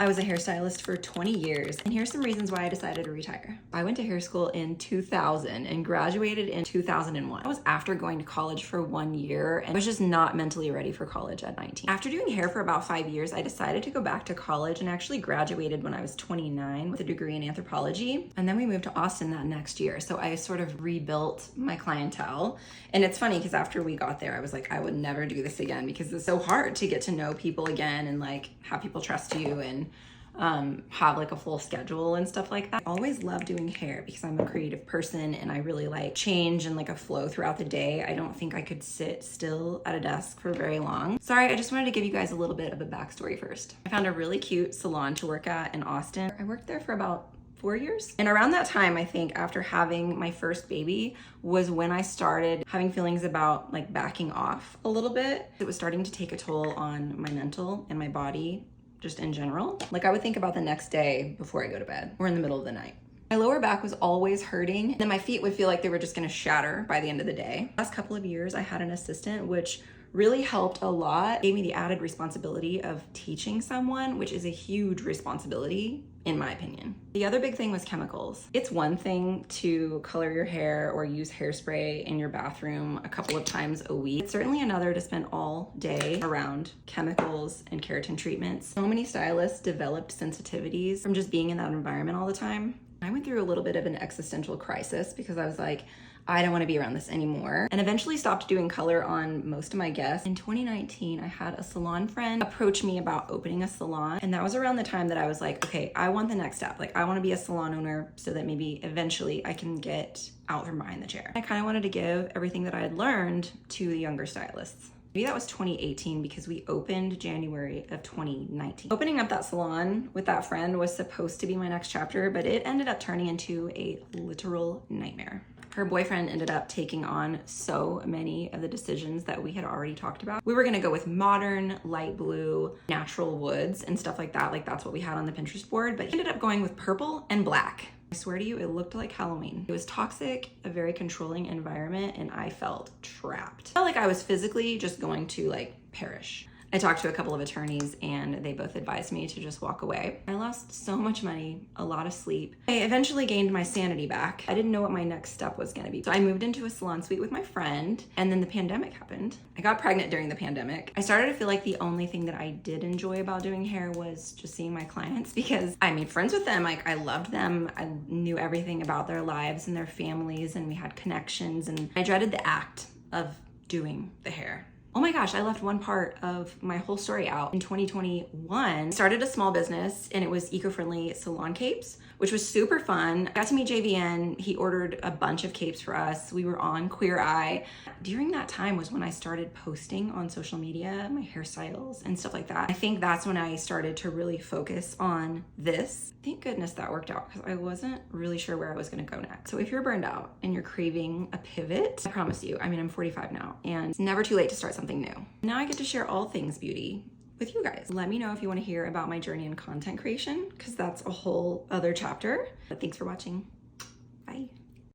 I was a hairstylist for 20 years, and here's some reasons why I decided to retire. I went to hair school in 2000 and graduated in 2001. I was after going to college for 1 year and was just not mentally ready for college at 19. After doing hair for about 5 years, I decided to go back to college and actually graduated when I was 29 with a degree in anthropology. And then we moved to Austin that next year. So I sort of rebuilt my clientele. And it's funny because after we got there, I was like, I would never do this again because it's so hard to get to know people again and like have people trust you and have like a full schedule and stuff like that. I always love doing hair because I'm a creative person and I really like change and like a flow throughout the day. I don't think I could sit still at a desk for very long. Sorry, I just wanted to give you guys a little bit of a backstory first. I found a really cute salon to work at in Austin. I worked there for about 4 years. And around that time, I think after having my first baby was when I started having feelings about like backing off a little bit. It was starting to take a toll on my mental and my body just in general. Like I would think about the next day before I go to bed or in the middle of the night. My lower back was always hurting. Then my feet would feel like they were just gonna shatter by the end of the day. Last couple of years, I had an assistant, which really helped a lot. Gave me the added responsibility of teaching someone, which is a huge responsibility in my opinion. The other big thing was chemicals. It's one thing to color your hair or use hairspray in your bathroom a couple of times a week. It's certainly another to spend all day around chemicals and keratin treatments. So many stylists developed sensitivities from just being in that environment all the time. I went through a little bit of an existential crisis because I was like, I don't want to be around this anymore, and eventually stopped doing color on most of my guests. In 2019, I had a salon friend approach me about opening a salon, and that was around the time that I was like, okay, I want the next step. Like I want to be a salon owner so that maybe eventually I can get out from behind the chair. I kind of wanted to give everything that I had learned to the younger stylists. Maybe that was 2018 because we opened January of 2019. Opening up that salon with that friend was supposed to be my next chapter, but it ended up turning into a literal nightmare. Her boyfriend ended up taking on so many of the decisions that we had already talked about. We were gonna go with modern, light blue, natural woods and stuff like that. Like that's what we had on the Pinterest board, but he ended up going with purple and black. I swear to you, it looked like Halloween. It was toxic, a very controlling environment, and I felt trapped. I felt like I was physically just going to like perish. I talked to a couple of attorneys and they both advised me to just walk away. I lost so much money, a lot of sleep. I eventually gained my sanity back. I didn't know what my next step was gonna be. So I moved into a salon suite with my friend, and then the pandemic happened. I got pregnant during the pandemic. I started to feel like the only thing that I did enjoy about doing hair was just seeing my clients because I made friends with them. Like I loved them. I knew everything about their lives and their families, and we had connections, and I dreaded the act of doing the hair. Oh my gosh, I left one part of my whole story out. In 2021, started a small business and it was eco-friendly salon capes, which was super fun. I got to meet JVN. He ordered a bunch of capes for us. We were on Queer Eye. During that time was when I started posting on social media, my hairstyles and stuff like that. I think that's when I started to really focus on this. Thank goodness that worked out because I wasn't really sure where I was gonna go next. So if you're burned out and you're craving a pivot, I promise you, I mean, I'm 45 now and it's never too late to start something new. Now I get to share all things beauty with you guys. Let me know if you want to hear about my journey in content creation because that's a whole other chapter. But thanks for watching.